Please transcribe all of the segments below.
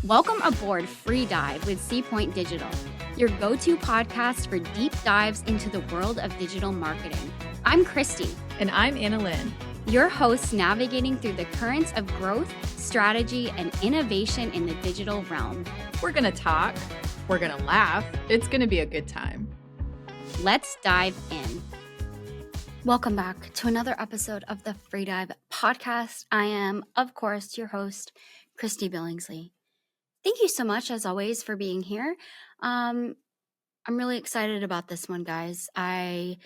Welcome aboard Free Dive with C Digital, your go-to podcast for deep dives into the world of digital marketing. I'm Christy. And I'm Anna Lynn. Your hosts navigating through the currents of growth, strategy, and innovation in the digital realm. We're going to talk. We're going to laugh. It's going to be a good time. Let's dive in. Welcome back to another episode of the Free Dive podcast. I am, of course, your host, Christy Billingsley. Thank you so much, as always, for being here. I'm really excited about this one, guys. I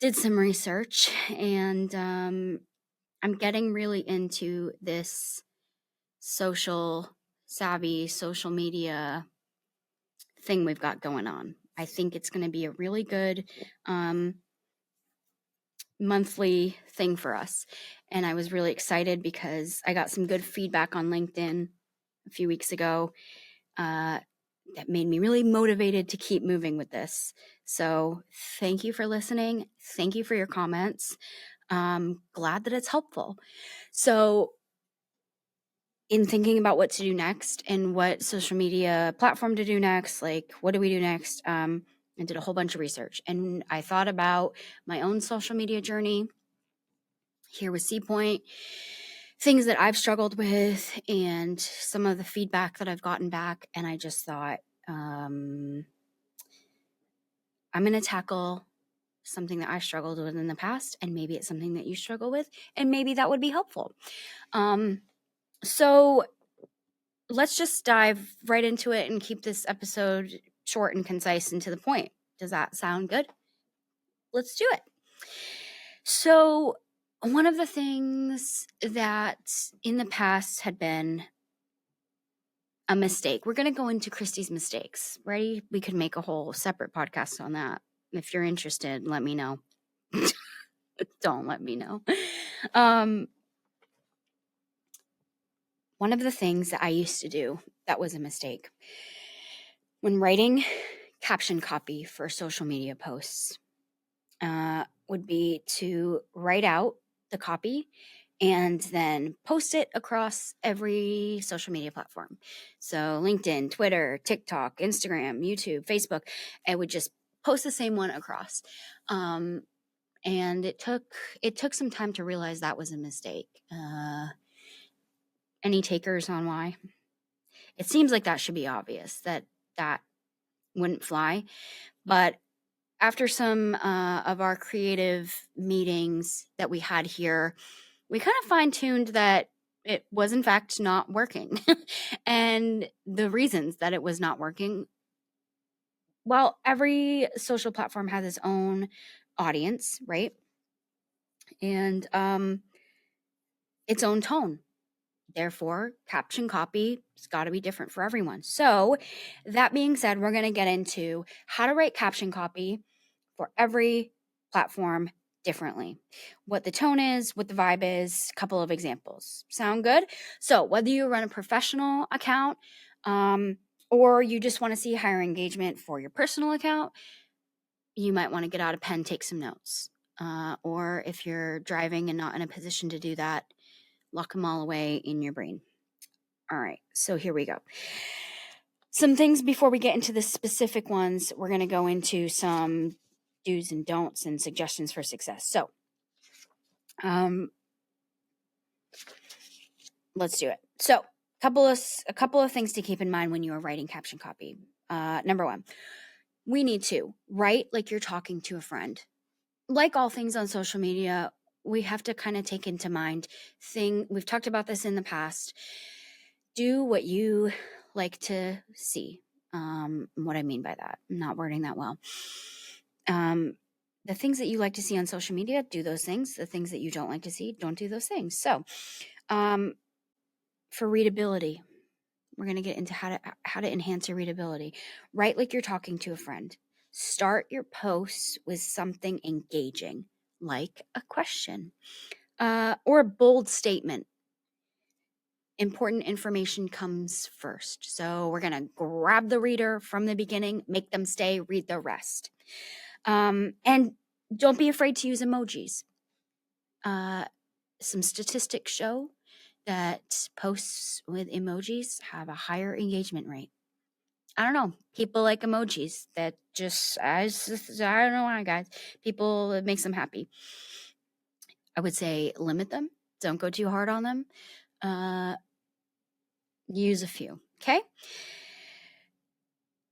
did some research, and I'm getting really into this social savvy, social media thing we've got going on. I think it's going to be a really good monthly thing for us. And I was really excited because I got some good feedback on LinkedIn a few weeks ago that made me really motivated to keep moving with this. So thank you for listening. Thank you for your comments. Glad that it's helpful. So in thinking about what to do next and what social media platform to do next, like what do we do next? I did a whole bunch of research, and I thought about my own social media journey here with C Point, things that I've struggled with, and some of the feedback that I've gotten back. And I just thought, I'm going to tackle something that I struggled with in the past, and maybe it's something that you struggle with, and maybe that would be helpful. So let's just dive right into it and keep this episode short and concise and to the point. Does that sound good? Let's do it. So one of the things that in the past had been a mistake. We're going to go into Christy's mistakes. Ready? We could make a whole separate podcast on that. If you're interested, let me know. Don't let me know. One of the things that I used to do that was a mistake when writing caption copy for social media posts would be to write out the copy and then post it across every social media platform. So LinkedIn, Twitter, TikTok, Instagram, YouTube, Facebook. I would just post the same one across. And it took some time to realize that was a mistake. Any takers on why? It seems like that should be obvious, that wouldn't fly. But after some of our creative meetings that we had here, we kind of fine-tuned that it was in fact not working. And the reasons that it was not working, well, every social platform has its own audience, right? And its own tone. Therefore, caption copy has got to be different for everyone. So that being said, we're going to get into how to write caption copy for every platform differently. What the tone is, what the vibe is, a couple of examples. Sound good? So whether you run a professional account or you just want to see higher engagement for your personal account, you might want to get out a pen, take some notes. Or if you're driving and not in a position to do that, lock them all away in your brain. All right, so here we go. Some things before we get into the specific ones. We're going to go into some do's and don'ts and suggestions for success. So let's do it. So a couple of things to keep in mind when you are writing caption copy. Number one, we need to write like you're talking to a friend. Like all things on social media, we have to kind of take into mind we've talked about this in the past. Do what you like to see. What I mean by that, I'm not wording that well. The things that you like to see on social media, do those things. The things that you don't like to see, don't do those things. So for readability, we're going to get into how to enhance your readability. Write like you're talking to a friend. Start your posts with something engaging, like a question or a bold statement. Important information comes first. So we're going to grab the reader from the beginning, make them stay, read the rest. And don't be afraid to use emojis. Some statistics show that posts with emojis have a higher engagement rate. I don't know. People like emojis. That just, I don't know why, guys. People, it makes them happy. I would say limit them. Don't go too hard on them. Use a few. Okay.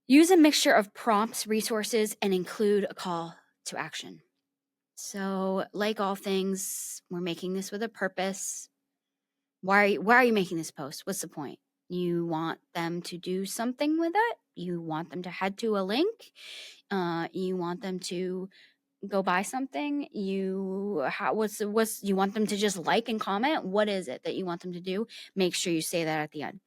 Use a mixture of prompts, resources, and include a call to action. So, like all things, we're making this with a purpose. Why are you making this post? What's the point? You want them to do something with it? You want them to head to a link? You want them to go buy something? You want them to just like and comment? What is it that you want them to do? Make sure you say that at the end.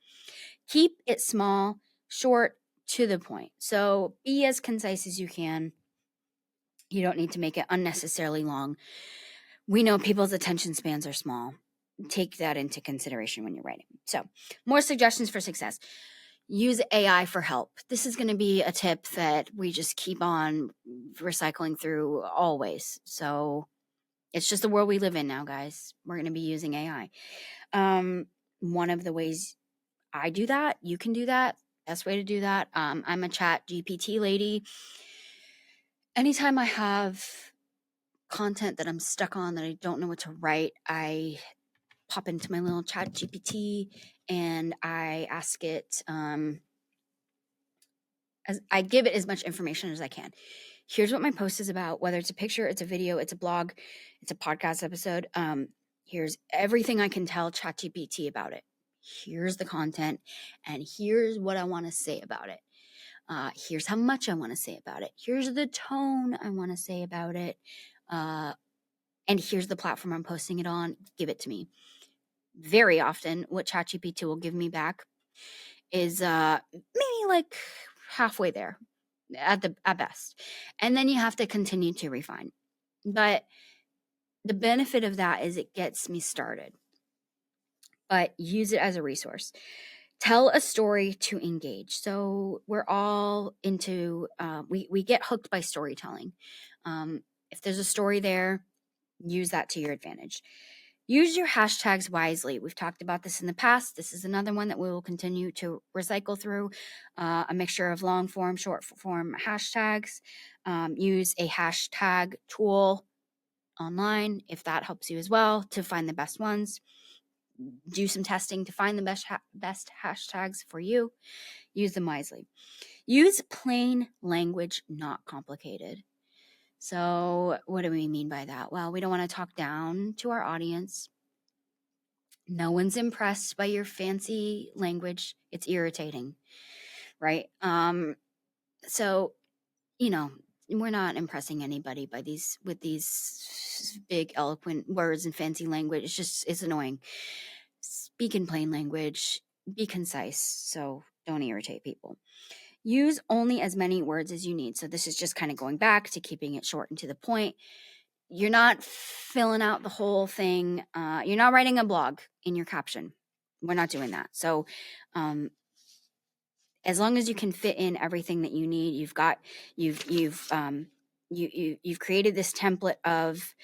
Keep it small, short, to the point. So be as concise as you can. You don't need to make it unnecessarily long. We know people's attention spans are small. Take that into consideration when you're writing. So, more suggestions for success. Use AI for help. This is going to be a tip that we just keep on recycling through always. So, it's just the world we live in now, guys. We're going to be using AI. One of the ways I do that, you can do that. Best way to do that. I'm a chat GPT lady. Anytime I have content that I'm stuck on that I don't know what to write, I pop into my little chat GPT and I ask it, as I give it as much information as I can. Here's what my post is about, whether it's a picture, it's a video, it's a blog, it's a podcast episode. Here's everything I can tell ChatGPT about it. Here's the content, and here's what I want to say about it. Here's how much I want to say about it. Here's the tone I want to say about it. And here's the platform I'm posting it on. Give it to me. Very often, what ChatGPT will give me back is maybe like halfway there at best. And then you have to continue to refine. But the benefit of that is it gets me started. But use it as a resource. Tell a story to engage. So we're all into, we get hooked by storytelling. If there's a story there, use that to your advantage. Use your hashtags wisely. We've talked about this in the past. This is another one that we will continue to recycle through, a mixture of long form, short form hashtags. Use a hashtag tool online if that helps you as well to find the best ones. Do some testing to find the best hashtags for you. Use them wisely. Use plain language, not complicated. So what do we mean by that? Well, we don't want to talk down to our audience. No one's impressed by your fancy language. It's irritating, right? So, we're not impressing anybody by with these big eloquent words and fancy language. It's annoying. Speak in plain language, be concise, so don't irritate people. Use only as many words as you need. So this is just kind of going back to keeping it short and to the point. You're not filling out the whole thing. You're not writing a blog in your caption. We're not doing that. So as long as you can fit in everything that you need, you've created this template of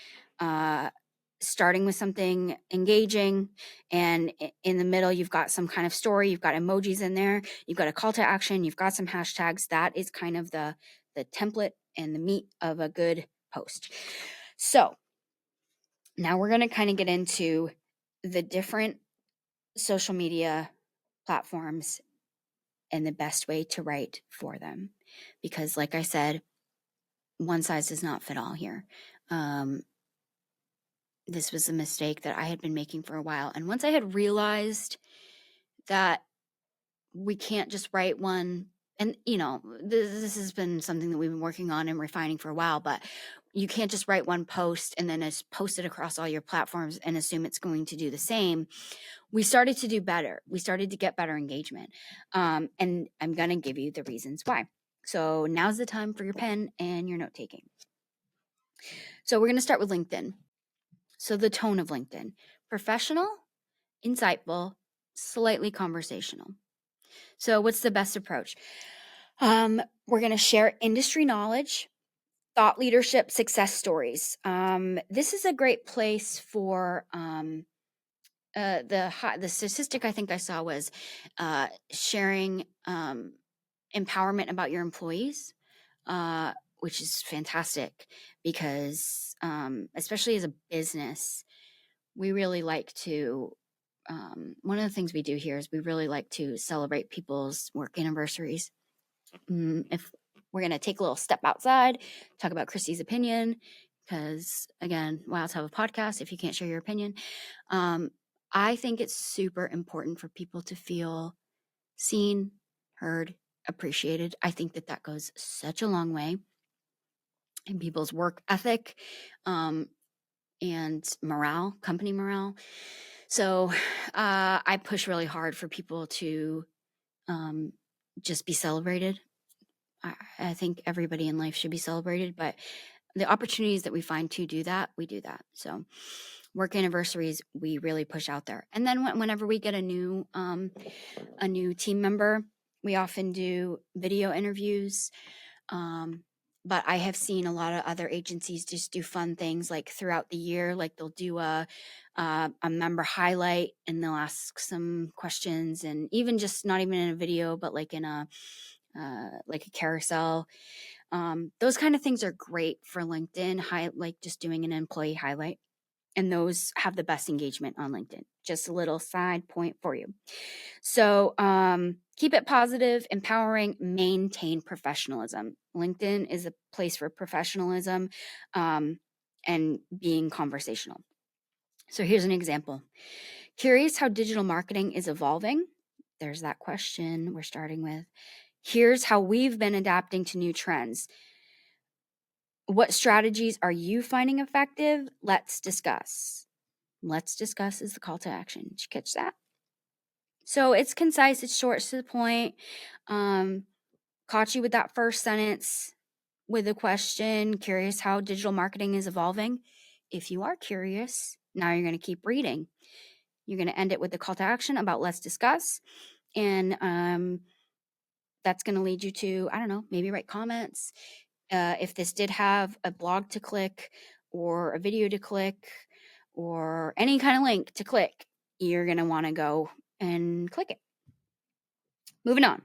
starting with something engaging, and in the middle you've got some kind of story, you've got emojis in there, you've got a call to action, you've got some hashtags. That is kind of the template and the meat of a good post. So now we're going to kind of get into the different social media platforms and the best way to write for them, because like I said, one size does not fit all here. This was a mistake that I had been making for a while. And once I had realized that we can't just write one, and this has been something that we've been working on and refining for a while, but you can't just write one post and then just post it across all your platforms and assume it's going to do the same. We started to do better. We started to get better engagement. And I'm going to give you the reasons why. So now's the time for your pen and your note taking. So we're going to start with LinkedIn. So the tone of LinkedIn: professional, insightful, slightly conversational. So what's the best approach? We're going to share industry knowledge, thought leadership, success stories. This is a great place for the statistic I think I saw was sharing empowerment about your employees, which is fantastic because especially as a business, we really like to. One of the things we do here is we really like to celebrate people's work anniversaries. If we're going to take a little step outside, talk about Christy's opinion, because again, wow, to have a podcast if you can't share your opinion. I think it's super important for people to feel seen, heard, appreciated. I think that goes such a long way in people's work ethic and morale, company morale. So I push really hard for people to just be celebrated. I think everybody in life should be celebrated, but the opportunities that we find to do that, we do that. So work anniversaries, we really push out there. And then whenever we get a new team member, we often do video interviews. But I have seen a lot of other agencies just do fun things like throughout the year, like they'll do a member highlight and they'll ask some questions, and even just not even in a video, but like in a carousel. Those kind of things are great for LinkedIn, like just doing an employee highlight. And those have the best engagement on LinkedIn. Just a little side point for you. So keep it positive, empowering, maintain professionalism. LinkedIn is a place for professionalism and being conversational. So here's an example. Curious how digital marketing is evolving? There's that question we're starting with. Here's how we've been adapting to new trends. What strategies are you finding effective? Let's discuss. Let's discuss is the call to action. Did you catch that? So it's concise, it's short, it's to the point. Caught you with that first sentence with a question, curious how digital marketing is evolving. If you are curious, now you're going to keep reading. You're going to end it with the call to action about let's discuss. And that's going to lead you to, I don't know, maybe write comments. If this did have a blog to click or a video to click or any kind of link to click, you're going to want to go and click it. Moving on.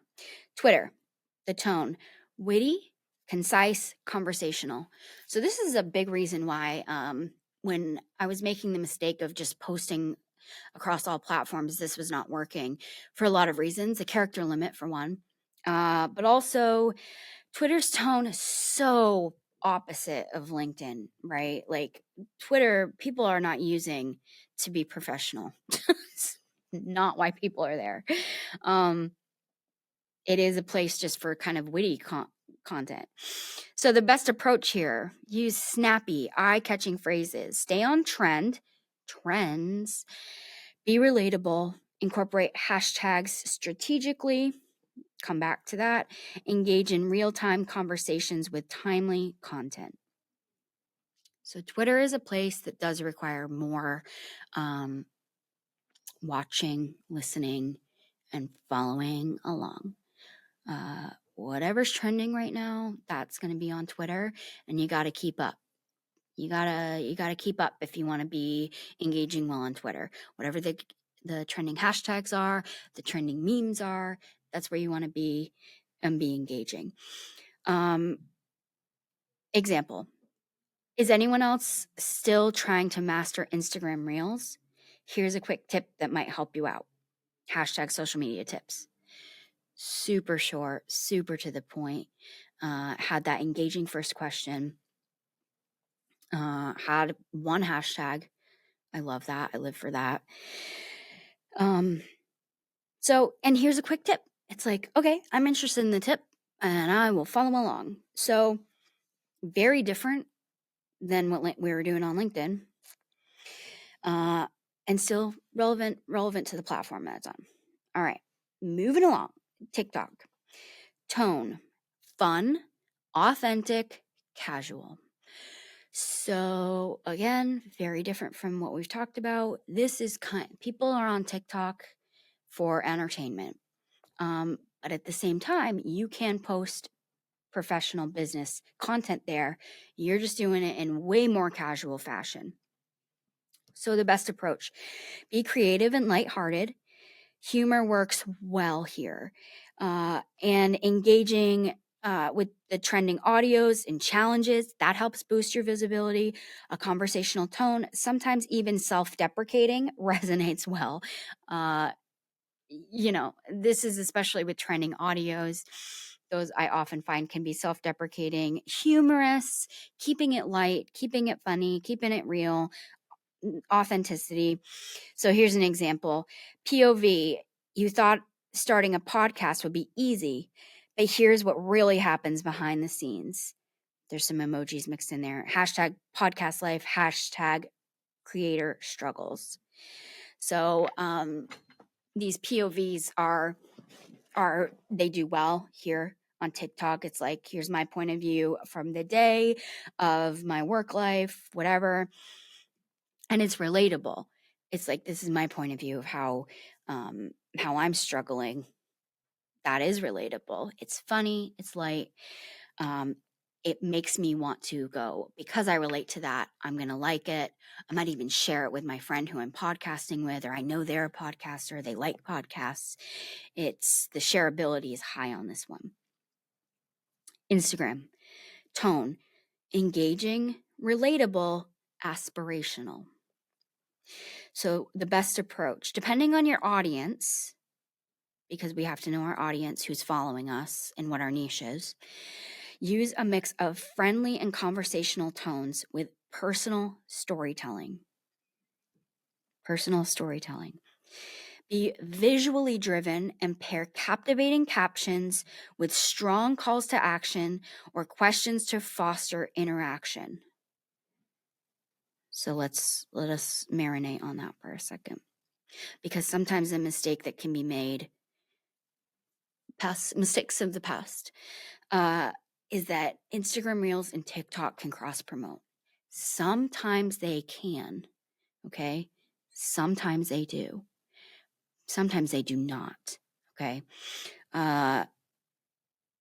Twitter, the tone, witty, concise, conversational. So this is a big reason why when I was making the mistake of just posting across all platforms, this was not working for a lot of reasons. The character limit for one, but also Twitter's tone is so opposite of LinkedIn, right? Like Twitter, people are not using to be professional. It's not why people are there. It is a place just for kind of witty content. So the best approach here, use snappy, eye-catching phrases, stay on trends, be relatable, incorporate hashtags strategically, come back to that, engage in real-time conversations with timely content. So Twitter is a place that does require more watching, listening, and following along. Whatever's trending right now, that's going to be on Twitter, and you got to keep up. You gotta keep up if you want to be engaging well on Twitter. Whatever the trending hashtags are, the trending memes are, that's where you want to be and be engaging. Example. Is anyone else still trying to master Instagram Reels? Here's a quick tip that might help you out. Hashtag social media tips. Super short, super to the point. Had that engaging first question. Had one hashtag. I love that. I live for that. So, and here's a quick tip. It's like, okay, I'm interested in the tip and I will follow along. So, very different than what we were doing on LinkedIn. And still relevant to the platform that it's on. All right, moving along. TikTok. Tone, fun, authentic, casual. So again, very different from what we've talked about. This is people are on TikTok for entertainment. But at the same time, you can post professional business content there. You're just doing it in way more casual fashion. So the best approach, be creative and lighthearted. Humor works well here. And engaging with the trending audios and challenges, that helps boost your visibility. A conversational tone, sometimes even self-deprecating, resonates well. This is especially with trending audios. Those I often find can be self-deprecating, humorous, keeping it light, keeping it funny, keeping it real, authenticity. So here's an example. POV, you thought starting a podcast would be easy, but here's what really happens behind the scenes. There's some emojis mixed in there. Hashtag podcast life, hashtag creator struggles. So these POVs they do well here on TikTok. It's like, here's my point of view from the day of my work life, whatever. And it's relatable. It's like, this is my point of view of how I'm struggling. That is relatable. It's funny. It's light. It makes me want to go, because I relate to that, I'm going to like it. I might even share it with my friend who I'm podcasting with, or I know they're a podcaster. They like podcasts. It's the shareability is high on this one. Instagram, tone, engaging, relatable, aspirational. So the best approach, depending on your audience, because we have to know our audience, who's following us and what our niche is, use a mix of friendly and conversational tones with personal storytelling. Personal storytelling. Be visually driven and pair captivating captions with strong calls to action or questions to foster interaction. So let us marinate on that for a second, because sometimes a mistake that can be made, mistakes of the past, is that Instagram Reels and TikTok can cross promote. Sometimes they can, okay? Sometimes they do. Sometimes they do not, okay?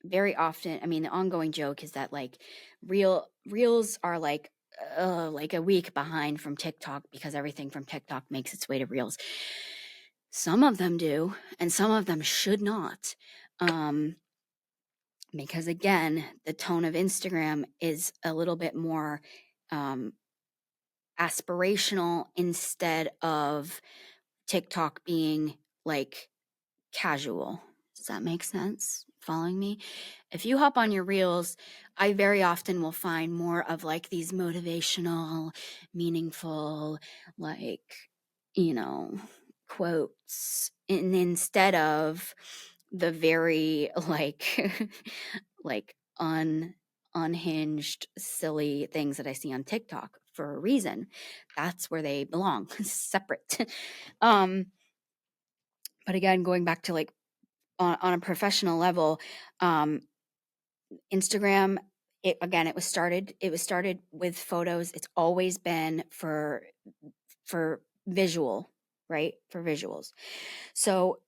Very often, I mean, the ongoing joke is that like Reels are like a week behind from TikTok, because everything from TikTok makes its way to Reels. Some of them do, and some of them should not. Because again, the tone of Instagram is a little bit more aspirational, instead of TikTok being like casual. Does that make sense? Following me? If you hop on your Reels, I very often will find more of like these motivational, meaningful, like, quotes, and instead of the very like like unhinged, silly things that I see on TikTok, for a reason. That's where they belong, separate. But again, going back to like on a professional level, Instagram, it was started with photos. It's always been for visual, right? For visuals. So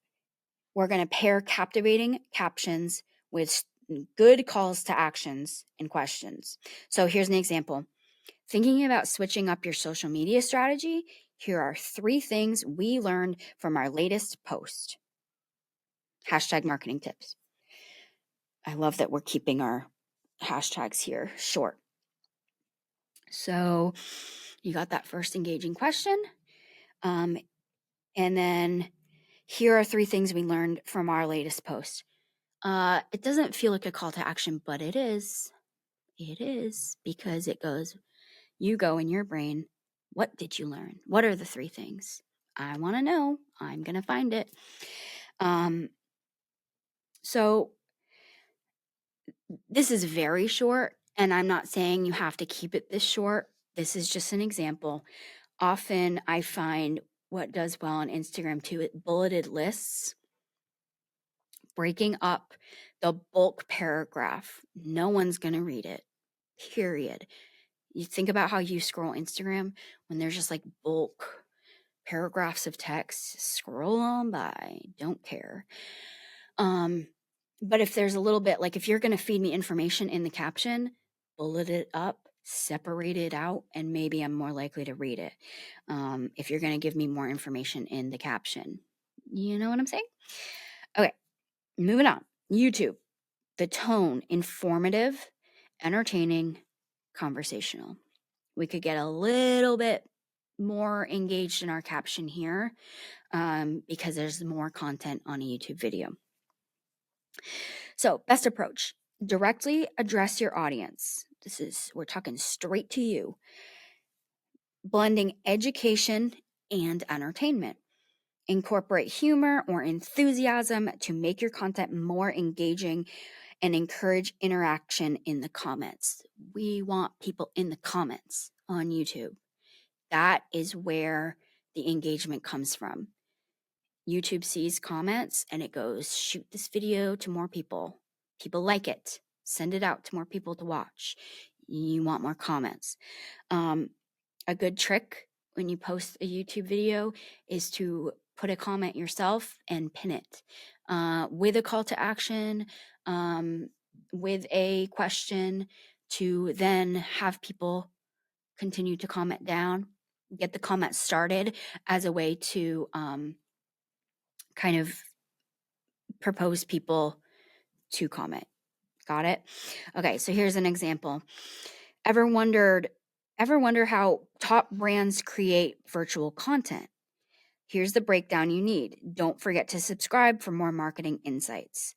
we're going to pair captivating captions with good calls to actions and questions. So here's an example. Thinking about switching up your social media strategy? Here are 3 things we learned from our latest post. Hashtag marketing tips. I love that we're keeping our hashtags here short. So you got that first engaging question. And then here are 3 things we learned from our latest post. It doesn't feel like a call to action, but it is. It is, because it goes, you go in your brain, what did you learn? What are the 3 things? I want to know. I'm going to find it. So this is very short, and I'm not saying you have to keep it this short. This is just an example. Often I find what does well on Instagram too, bulleted lists, breaking up the bulk paragraph. No one's going to read it, period. You think about how you scroll Instagram when there's just like bulk paragraphs of text, scroll on by, don't care. But if there's a little bit, like if you're going to feed me information in the caption, bullet it up separate it out, and maybe I'm more likely to read it. If you're going to give me more information in the caption. You know what I'm saying? Okay, moving on. YouTube, the tone, informative, entertaining, conversational. We could get a little bit more engaged in our caption here because there's more content on a YouTube video. So, best approach, directly address your audience. We're talking straight to you. Blending education and entertainment. Incorporate humor or enthusiasm to make your content more engaging and encourage interaction in the comments. We want people in the comments on YouTube. That is where the engagement comes from. YouTube sees comments and it goes, shoot this video to more people. People like it. Send it out to more people to watch. You want more comments. A good trick when you post a YouTube video is to put a comment yourself and pin it with a call to action, with a question to then have people continue to comment down, get the comment started as a way to kind of propose people to comment. Got it? Okay, so here's an example. Ever wonder how top brands create virtual content? Here's the breakdown you need. Don't forget to subscribe for more marketing insights.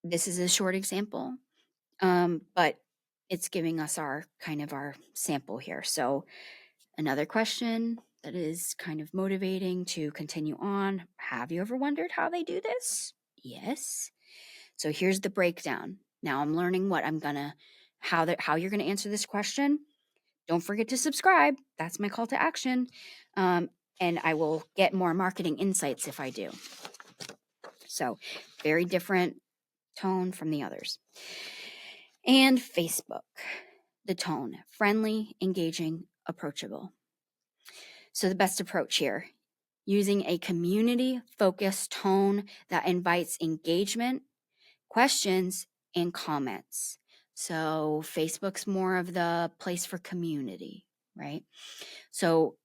This is a short example, but it's giving us our sample here. So another question that is kind of motivating to continue on. Have you ever wondered how they do this? Yes. So here's the breakdown. Now I'm learning how you're gonna answer this question. Don't forget to subscribe. That's my call to action. And I will get more marketing insights if I do. So very different tone from the others. And Facebook, the tone, friendly, engaging, approachable. So the best approach here, using a community-focused tone that invites engagement, questions, and comments. So Facebook's more of the place for community, right? So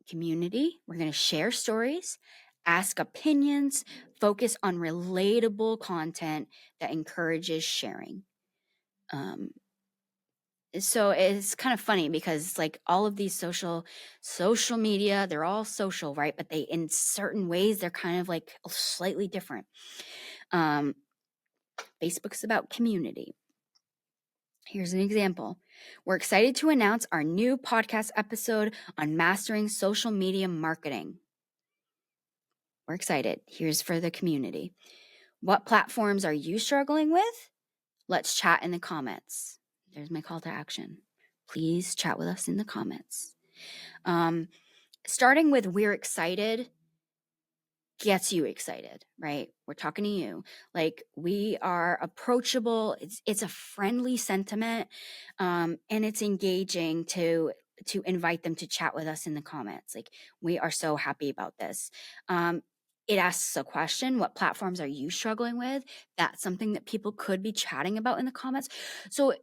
community, we're going to share stories, ask opinions, focus on relatable content that encourages sharing. So it's kind of funny because like all of these social media, they're all social, right? But they, in certain ways, they're kind of like slightly different. Facebook's about community. Here's an example. We're excited to announce our new podcast episode on mastering social media marketing. We're excited. Here's for the community. What platforms are you struggling with? Let's chat in the comments. There's my call to action. Please chat with us in the comments. Starting with we're excited gets you excited, right? We're talking to you. Like we are approachable. It's a friendly sentiment, and it's engaging to invite them to chat with us in the comments. Like we are so happy about this. It asks a question: what platforms are you struggling with? That's something that people could be chatting about in the comments. So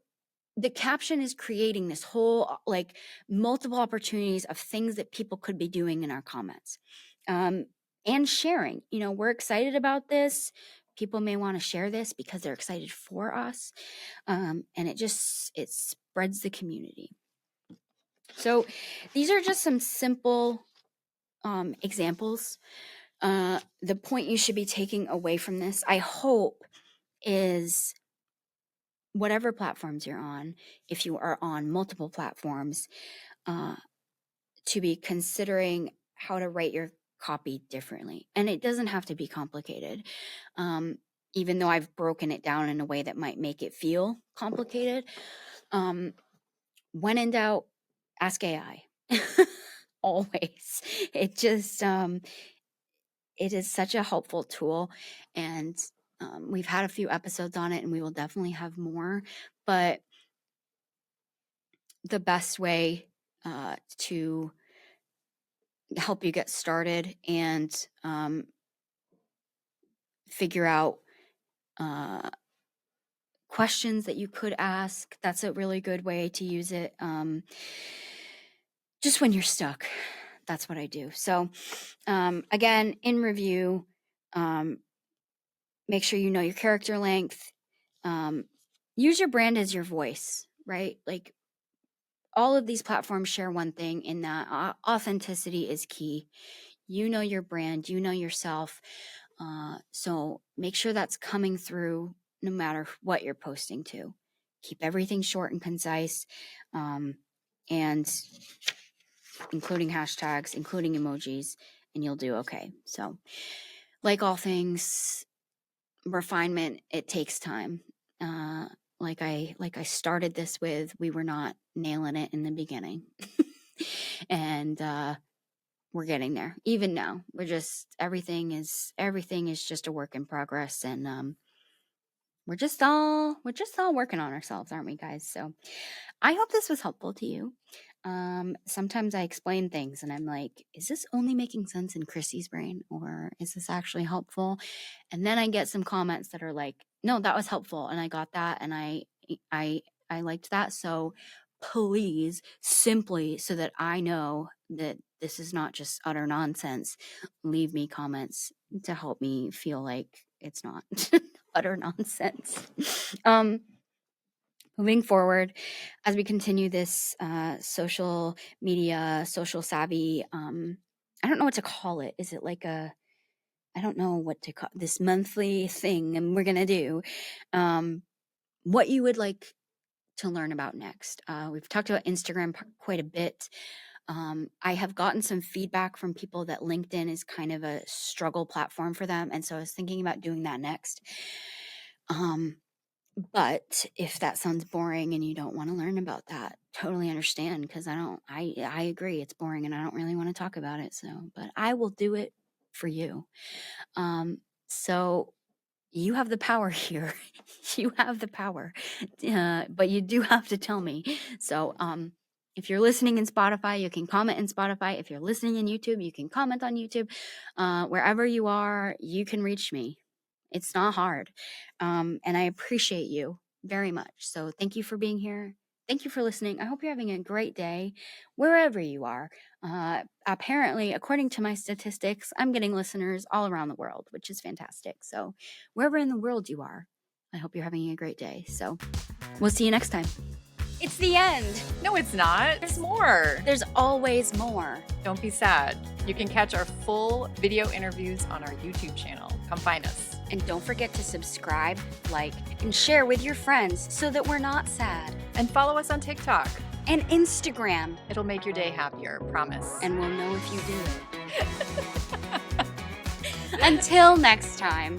the caption is creating this whole like multiple opportunities of things that people could be doing in our comments. And sharing, we're excited about this. People may want to share this because they're excited for us. And it spreads the community. So these are just some simple examples. The point you should be taking away from this, I hope, is whatever platforms you're on, if you are on multiple platforms, to be considering how to write your copy differently. And it doesn't have to be complicated. Even though I've broken it down in a way that might make it feel complicated. When in doubt, ask AI. Always. It just, it is such a helpful tool. And we've had a few episodes on it and we will definitely have more. But the best way to help you get started and figure out questions that you could ask. That's a really good way to use it. Just when you're stuck, that's what I do. So again, in review, make sure you know your character length. Use your brand as your voice, right? Like, all of these platforms share one thing in that authenticity is key. You know your brand, you know yourself. So make sure that's coming through no matter what you're posting to. Keep everything short and concise, and including hashtags, including emojis, and you'll do okay. So, like all things, refinement, it takes time. Like I started this with, we were not nailing it in the beginning. And we're getting there. Even now, we're just, everything is just a work in progress, and we're just all working on ourselves, aren't we, guys? So I hope this was helpful to you. Sometimes I explain things and I'm like, is this only making sense in Chrissy's brain, or is this actually helpful? And then I get some comments that are like, no, that was helpful, and I got that, and I liked that. So please, simply so that I know that this is not just utter nonsense, leave me comments to help me feel like it's not utter nonsense. Moving forward, as we continue this social media, social savvy, I don't know what to call it. Is it like a, I don't know what to call this monthly thing, and we're going to do what you would like to learn about next. We've talked about Instagram quite a bit. I have gotten some feedback from people that LinkedIn is kind of a struggle platform for them, and so I was thinking about doing that next. But if that sounds boring and you don't want to learn about that, totally understand, because I agree it's boring and I don't really want to talk about it. So, but I will do it for you. So you have the power here. You have the power, but you do have to tell me. So, if you're listening in Spotify, you can comment in Spotify. If you're listening in YouTube, you can comment on YouTube. Wherever you are, you can reach me. It's not hard. And I appreciate you very much. So thank you for being here. Thank you for listening. I hope you're having a great day wherever you are. Apparently, according to my statistics, I'm getting listeners all around the world, which is fantastic. So wherever in the world you are, I hope you're having a great day. So we'll see you next time. It's the end. No, it's not. There's more. There's always more. Don't be sad. You can catch our full video interviews on our YouTube channel. Come find us. And don't forget to subscribe, like, and share with your friends so that we're not sad. And follow us on TikTok. And Instagram. It'll make your day happier, promise. And we'll know if you do it. Until next time.